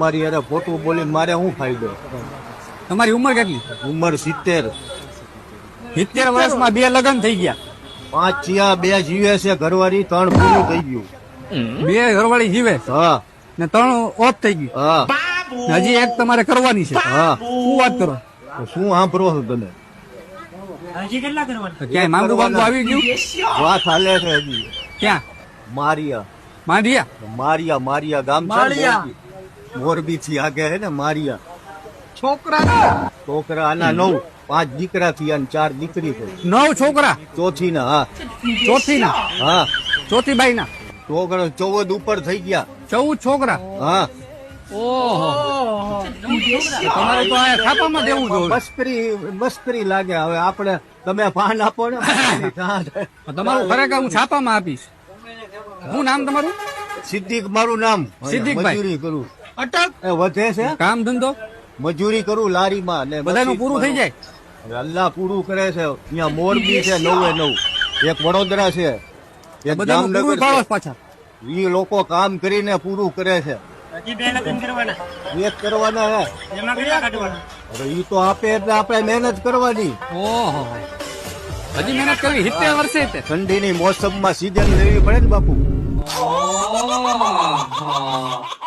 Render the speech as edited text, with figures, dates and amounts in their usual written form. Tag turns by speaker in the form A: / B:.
A: તમારી યારે ખોટું બોલીને મારે શું ફાયદો?
B: તમારી ઉંમર કેટલી?
A: ઉંમર 70.
B: 70 વર્ષમાં 2 લગ્ન થઈ ગયા.
A: 5 થયા, 2 જીવે છે, ઘરવાળી 3 પૂરું થઈ ગયું.
B: 2 ઘરવાળી જીવે
A: હા
B: ને 3 ઓફ થઈ ગયું.
A: હા
B: હજી એક તમારે કરવાની છે.
A: હા.
B: શું વાત કરો?
A: તો શું સાંભળો છો તમે?
B: તો ક્યાંય માંગુ બાંગુ આવી ગયું?
A: વાત હાલે છે હજી.
B: ક્યાં?
A: મારિયા
B: માંડિયા?
A: મારિયા ગામ છે ને મોરબી થી આગે હે ને મારિયા. છોકરા આના 9, 5 દીકરા થયા ને 4 દીકરી થઈ.
B: 9 છોકરા?
A: ચોથી ના. હા
B: ચોથી ના?
A: હા.
B: ચોથી બાઈ ના?
A: છોકરા 14 ઉપર થઈ ગયા.
B: 14 છોકરા?
A: હા.
B: ઓહો, તમારે તો આ છાપામાં દેવું જોઈએ.
A: મસ્કરી લાગે. હવે આપણે તમે પાન આપો ને.
B: તમારું ખરેખર હું છાપામાં આપીશ. શું નામ તમારું?
A: સિદ્દીક મારું નામ.
B: સિદ્દીકભાઈ.
A: મજૂરી કરું.
B: અટક
A: એ વધે છે.
B: કામ ધંધો
A: મજૂરી કરું લારીમાં ને
B: બધાનું પૂરું થઈ જાય.
A: અલ્લાહ પૂરું કરે છે. અહીંયા મોરબી છે 9 એક વડોદરા છે, એક
B: બધાનું પૂરું
A: જામનગર
B: પાડો
A: છે.
B: પાછા.
A: એ લોકો કામ કરીને પૂરું કરે છે. એક કરવાના હે. હવે ઈ તો આપે એટલે આપણે મહેનત કરવાની.
B: ઓહો, હજી મહેનત કરવી. 70 વર્ષે તે
A: ઠંડીની મોસમમાં સીઝન લેવી પડે ને બાપુ.
B: ઓહો.